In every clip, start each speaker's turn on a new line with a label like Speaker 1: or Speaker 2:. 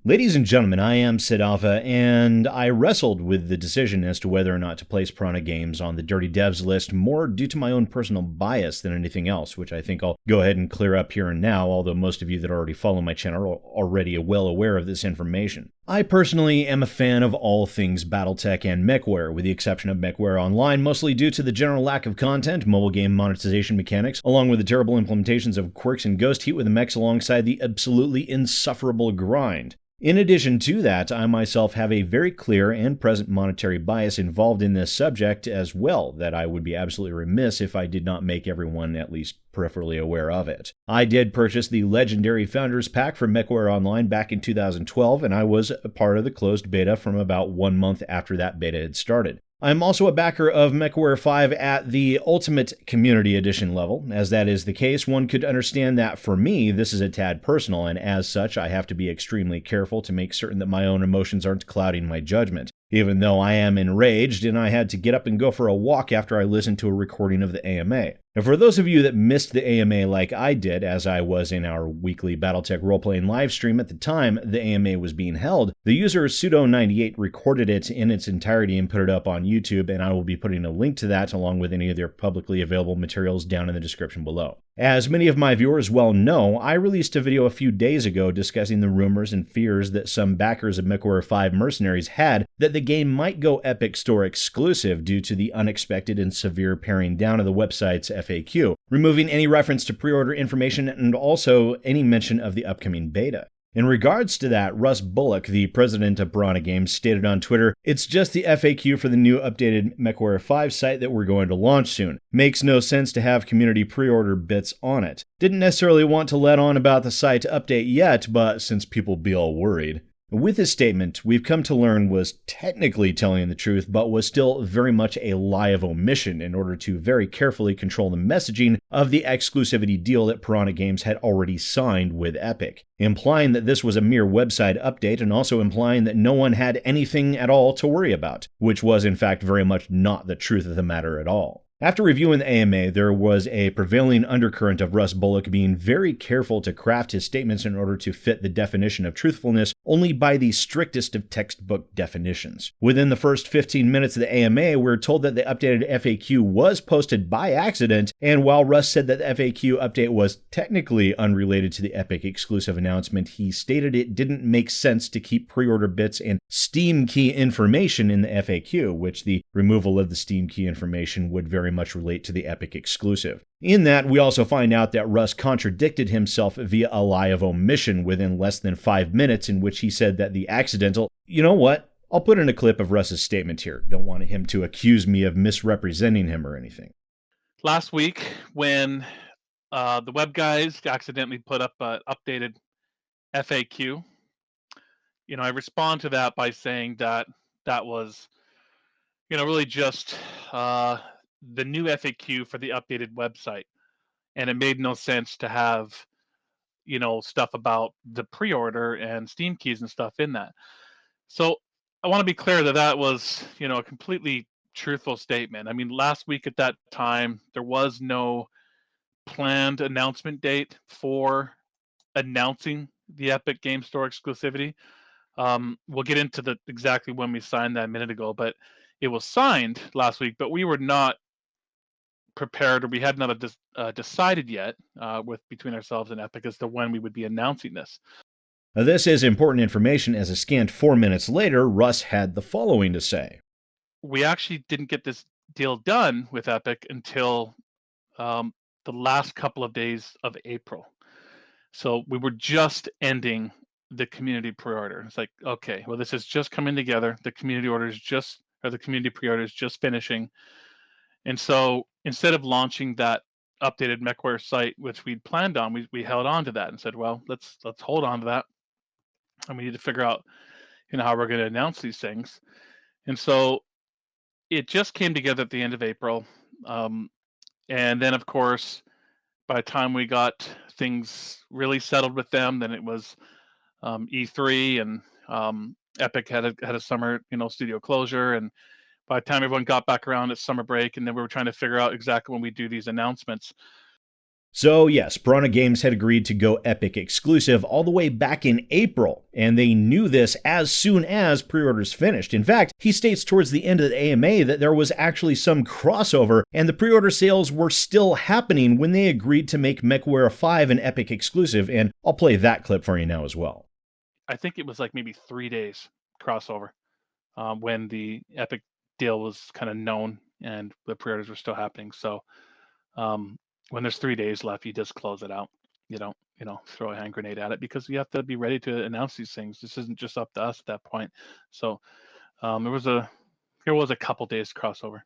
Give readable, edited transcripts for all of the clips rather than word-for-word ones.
Speaker 1: Ladies and gentlemen, I am SidAlpha, and I wrestled with the decision as to whether or not to place Piranha Games on the Dirty Devs list, more due to my own personal bias than anything else, which I think I'll go ahead and clear up here and now, although most of you that already follow my channel are already well aware of this information. I personally am a fan of all things Battletech and Mechwarrior, with the exception of Mechwarrior Online, mostly due to the general lack of content, mobile game monetization mechanics, along with the terrible implementations of quirks and ghost heat with the mechs alongside the absolutely insufferable grind. In addition to that, I myself have a very clear and present monetary bias involved in this subject as well that I would be absolutely remiss if I did not make everyone at least peripherally aware of it. I did purchase the legendary Founders Pack for Mechwarrior Online back in 2012, and I was a part of the closed beta from about 1 month after that beta had started. I'm also a backer of Mechwarrior 5 at the Ultimate Community Edition level. As that is the case, one could understand that for me, this is a tad personal, and as such, I have to be extremely careful to make certain that my own emotions aren't clouding my judgment. Even though I am enraged, and I had to get up and go for a walk after I listened to a recording of the AMA. And for those of you that missed the AMA like I did, as I was in our weekly Battletech roleplaying livestream at the time the AMA was being held, the user Sudo98 recorded it in its entirety and put it up on YouTube, and I will be putting a link to that along with any of their publicly available materials down in the description below. As many of my viewers well know, I released a video a few days ago discussing the rumors and fears that some backers of Mechwarrior 5 Mercenaries had that the game might go Epic Store exclusive due to the unexpected and severe paring down of the website's FAQ, removing any reference to pre-order information and also any mention of the upcoming beta. In regards to that, Russ Bullock, the president of Piranha Games, stated on Twitter, "It's just the FAQ for the new updated Mechwarrior 5 site that we're going to launch soon. Makes no sense to have community pre-order bits on it. Didn't necessarily want to let on about the site update yet, but since people be all worried." With his statement, we've come to learn was technically telling the truth, but was still very much a lie of omission in order to very carefully control the messaging of the exclusivity deal that Piranha Games had already signed with Epic, implying that this was a mere website update and also implying that no one had anything at all to worry about, which was in fact very much not the truth of the matter at all. After reviewing the AMA, there was a prevailing undercurrent of Russ Bullock being very careful to craft his statements in order to fit the definition of truthfulness only by the strictest of textbook definitions. Within the first 15 minutes of the AMA, we're told that the updated FAQ was posted by accident, and while Russ said that the FAQ update was technically unrelated to the Epic exclusive announcement, he stated it didn't make sense to keep pre-order bits and Steam key information in the FAQ, which the removal of the Steam key information would very much relate to the Epic exclusive. In that, we also find out that Russ contradicted himself via a lie of omission within less than 5 minutes, in which he said that the accidental, you know what? I'll put in a clip of Russ's statement here. Don't want him to accuse me of misrepresenting him or anything.
Speaker 2: Last week, when the web guys accidentally put up an updated FAQ, I respond to that by saying that that was, really just the new FAQ for the updated website, and it made no sense to have, stuff about the pre-order and Steam keys and stuff in that. So I want to be clear that that was, a completely truthful statement. I mean, last week at that time, there was no planned announcement date for announcing the Epic Game Store exclusivity. We'll get into the exactly when we signed that a minute ago, but it was signed last week, but we were not prepared, or we had not decided yet with between ourselves and Epic as to when we would be announcing this.
Speaker 1: This is important information, as a scant 4 minutes later, Russ had the following to say.
Speaker 2: We actually didn't get this deal done with Epic until the last couple of days of April. So we were just ending the community pre-order. It's like, okay, well, this is just coming together. The community orders just, or the community pre-order is just finishing. And so instead of launching that updated Mechwarrior site, which we'd planned on, we held on to that and said, well, let's hold on to that. And we need to figure out, how we're going to announce these things. And so it just came together at the end of April. And then, of course, by the time we got things really settled with them, then it was E3, and Epic had a summer, studio closure. And by the time everyone got back around at summer break, and then we were trying to figure out exactly when we do these announcements,
Speaker 1: So yes, Piranha Games had agreed to go Epic exclusive all the way back in April, and they knew this as soon as pre-orders finished. In fact, he states towards the end of the AMA that there was actually some crossover, and the pre-order sales were still happening when they agreed to make Mechwarrior 5 an Epic exclusive, and I'll play that clip for you now as well.
Speaker 2: I think it was like maybe 3 days crossover when the Epic deal was kind of known and the pre-orders were still happening. So when there's 3 days left, you just close it out. You don't, throw a hand grenade at it, because you have to be ready to announce these things. This isn't just up to us at that point. So there was a couple days crossover.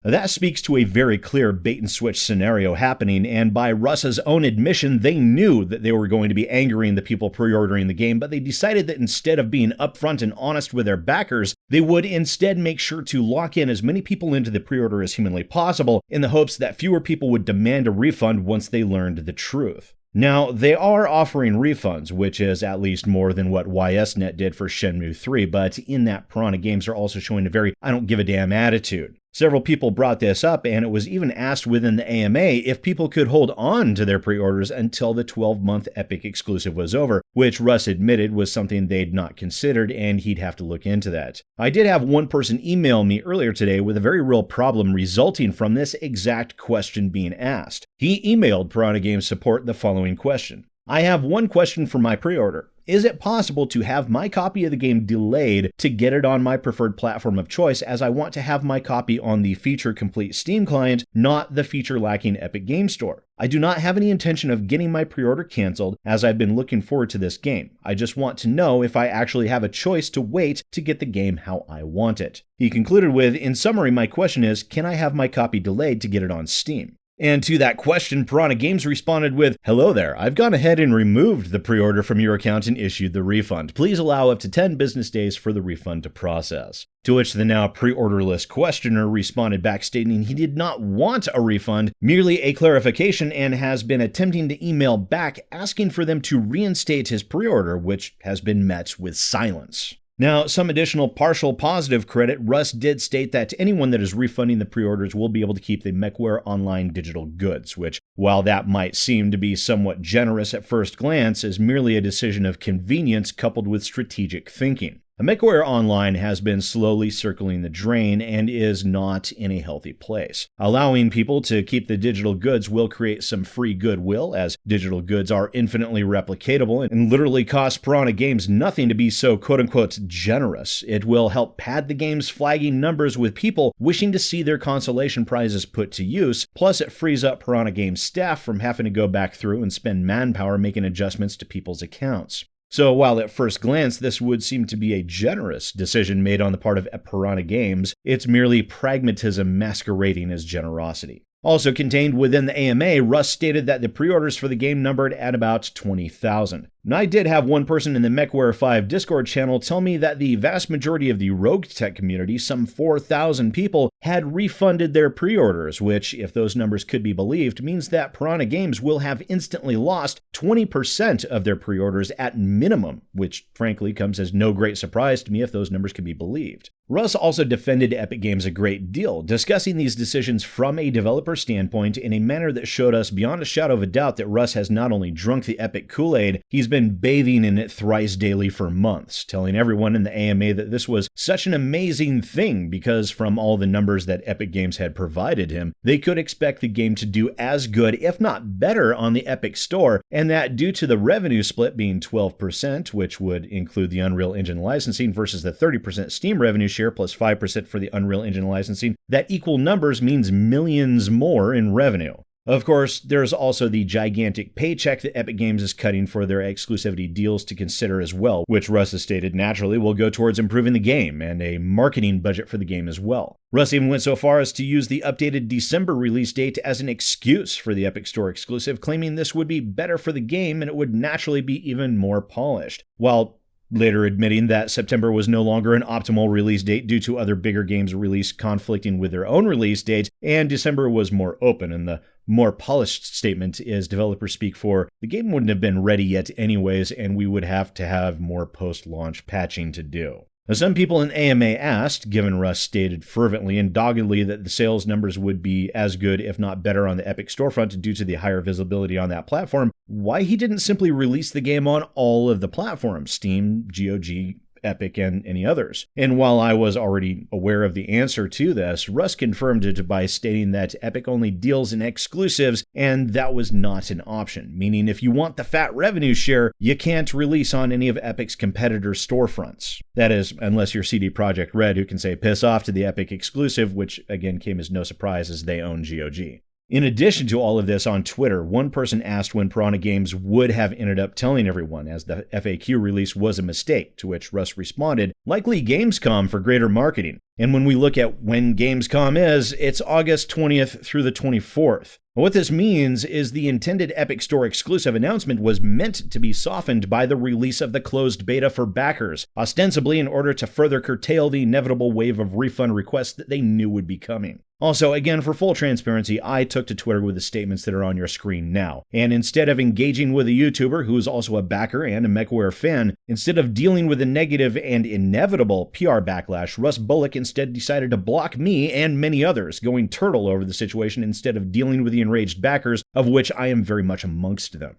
Speaker 1: That speaks to a very clear bait-and-switch scenario happening, and by Russ's own admission, they knew that they were going to be angering the people pre-ordering the game, but they decided that instead of being upfront and honest with their backers, they would instead make sure to lock in as many people into the pre-order as humanly possible, in the hopes that fewer people would demand a refund once they learned the truth. Now, they are offering refunds, which is at least more than what YSNet did for Shenmue 3, but in that, Piranha Games are also showing a very I-don't-give-a-damn attitude. Several people brought this up, and it was even asked within the AMA if people could hold on to their pre-orders until the 12-month Epic exclusive was over, which Russ admitted was something they'd not considered, and he'd have to look into that. I did have one person email me earlier today with a very real problem resulting from this exact question being asked. He emailed Piranha Games support the following question. I have one question for my pre-order. Is it possible to have my copy of the game delayed to get it on my preferred platform of choice, as I want to have my copy on the feature-complete Steam client, not the feature-lacking Epic Game Store? I do not have any intention of getting my pre-order canceled, as I've been looking forward to this game. I just want to know if I actually have a choice to wait to get the game how I want it. He concluded with, in summary, my question is, can I have my copy delayed to get it on Steam? And to that question, Piranha Games responded with, hello there, I've gone ahead and removed the pre-order from your account and issued the refund. Please allow up to 10 business days for the refund to process. To which the now pre-order list questioner responded back stating he did not want a refund, merely a clarification, and has been attempting to email back asking for them to reinstate his pre-order, which has been met with silence. Now, some additional partial positive credit, Russ did state that anyone that is refunding the pre-orders will be able to keep the Mechwarrior Online digital goods, which, while that might seem to be somewhat generous at first glance, is merely a decision of convenience coupled with strategic thinking. Mechwarrior Online has been slowly circling the drain and is not in a healthy place. Allowing people to keep the digital goods will create some free goodwill, as digital goods are infinitely replicatable and literally cost Piranha Games nothing to be so quote-unquote generous. It will help pad the game's flagging numbers with people wishing to see their consolation prizes put to use, plus it frees up Piranha Games staff from having to go back through and spend manpower making adjustments to people's accounts. So while at first glance this would seem to be a generous decision made on the part of Piranha Games, it's merely pragmatism masquerading as generosity. Also contained within the AMA, Russ stated that the pre-orders for the game numbered at about 20,000. And I did have one person in the Mechwarrior 5 Discord channel tell me that the vast majority of the Rogue Tech community, some 4,000 people, had refunded their pre-orders, which, if those numbers could be believed, means that Piranha Games will have instantly lost 20% of their pre-orders at minimum, which frankly comes as no great surprise to me if those numbers can be believed. Russ also defended Epic Games a great deal, discussing these decisions from a developer standpoint in a manner that showed us beyond a shadow of a doubt that Russ has not only drunk the Epic Kool-Aid, he's been bathing in it thrice daily for months, telling everyone in the AMA that this was such an amazing thing because from all the numbers that Epic Games had provided him, they could expect the game to do as good, if not better, on the Epic Store, and that due to the revenue split being 12%, which would include the Unreal Engine licensing versus the 30% Steam revenue share plus 5% for the Unreal Engine licensing, that equal numbers means millions more in revenue. Of course, there's also the gigantic paycheck that Epic Games is cutting for their exclusivity deals to consider as well, which Russ has stated naturally will go towards improving the game and a marketing budget for the game as well. Russ even went so far as to use the updated December release date as an excuse for the Epic Store exclusive, claiming this would be better for the game and it would naturally be even more polished, while later admitting that September was no longer an optimal release date due to other bigger games' release conflicting with their own release dates, and December was more open, and the more polished statement is developers speak for, the game wouldn't have been ready yet anyways, and we would have to have more post-launch patching to do. Now, some people in AMA asked, given Russ stated fervently and doggedly that the sales numbers would be as good, if not better, on the Epic storefront due to the higher visibility on that platform, why he didn't simply release the game on all of the platforms, Steam, GOG, Epic, and any others. And while I was already aware of the answer to this, Russ confirmed it by stating that Epic only deals in exclusives, and that was not an option, meaning if you want the fat revenue share, you can't release on any of Epic's competitor storefronts. That is, unless you're CD Projekt Red, who can say piss off to the Epic exclusive, which again came as no surprise as they own GOG. In addition to all of this, on Twitter, one person asked when Piranha Games would have ended up telling everyone, as the FAQ release was a mistake, to which Russ responded, likely Gamescom for greater marketing. And when we look at when Gamescom is, it's August 20th through the 24th. What this means is the intended Epic Store exclusive announcement was meant to be softened by the release of the closed beta for backers, ostensibly in order to further curtail the inevitable wave of refund requests that they knew would be coming. Also, again, for full transparency, I took to Twitter with the statements that are on your screen now. And instead of engaging with a YouTuber who is also a backer and a Mechwarrior fan, instead of dealing with the negative and inevitable PR backlash, Russ Bullock instead decided to block me and many others, going turtle over the situation instead of dealing with the enraged backers, of which I am very much amongst them.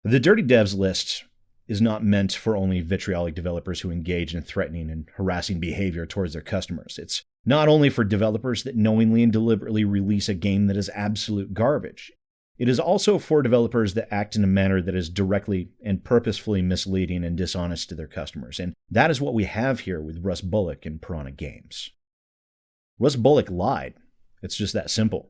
Speaker 1: The Dirty Devs list is not meant for only vitriolic developers who engage in threatening and harassing behavior towards their customers. It's not only for developers that knowingly and deliberately release a game that is absolute garbage. It is also for developers that act in a manner that is directly and purposefully misleading and dishonest to their customers. And that is what we have here with Russ Bullock and Piranha Games. Russ Bullock lied. It's just that simple.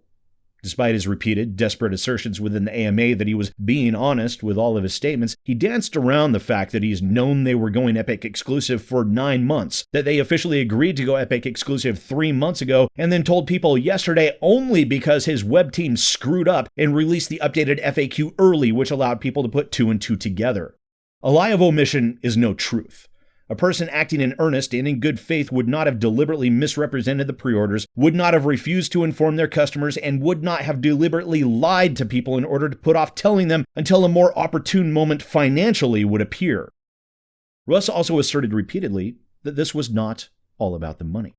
Speaker 1: Despite his repeated, desperate assertions within the AMA that he was being honest with all of his statements, he danced around the fact that he's known they were going Epic exclusive for 9 months, that they officially agreed to go Epic exclusive 3 months ago, and then told people yesterday only because his web team screwed up and released the updated FAQ early, which allowed people to put 2 and 2 together. A lie of omission is no truth. A person acting in earnest and in good faith would not have deliberately misrepresented the pre-orders, would not have refused to inform their customers, and would not have deliberately lied to people in order to put off telling them until a more opportune moment financially would appear. Russ also asserted repeatedly that this was not all about the money,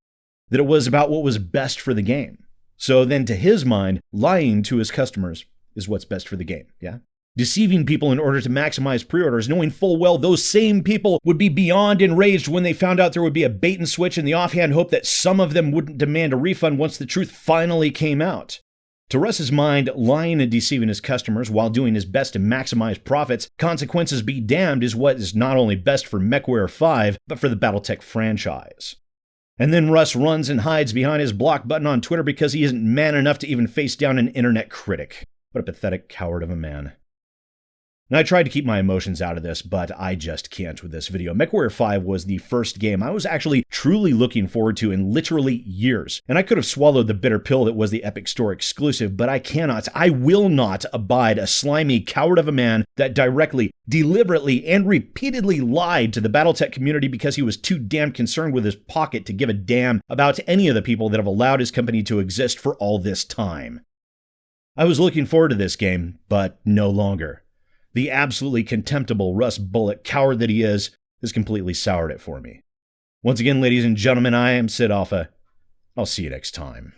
Speaker 1: that it was about what was best for the game. So then, to his mind, lying to his customers is what's best for the game, yeah? Deceiving people in order to maximize pre-orders, knowing full well those same people would be beyond enraged when they found out there would be a bait and switch in the offhand hope that some of them wouldn't demand a refund once the truth finally came out. To Russ's mind, lying and deceiving his customers while doing his best to maximize profits, consequences be damned, is what is not only best for Mechwarrior 5, but for the Battletech franchise. And then Russ runs and hides behind his block button on Twitter because he isn't man enough to even face down an internet critic. What a pathetic coward of a man. And I tried to keep my emotions out of this, but I just can't with this video. Mechwarrior 5 was the first game I was actually truly looking forward to in literally years. And I could have swallowed the bitter pill that was the Epic Store exclusive, but I will not abide a slimy coward of a man that directly, deliberately, and repeatedly lied to the Battletech community because he was too damn concerned with his pocket to give a damn about any of the people that have allowed his company to exist for all this time. I was looking forward to this game, but no longer. The absolutely contemptible Russ Bullock, coward that he is, has completely soured it for me. Once again, ladies and gentlemen, I am SidAlpha. I'll see you next time.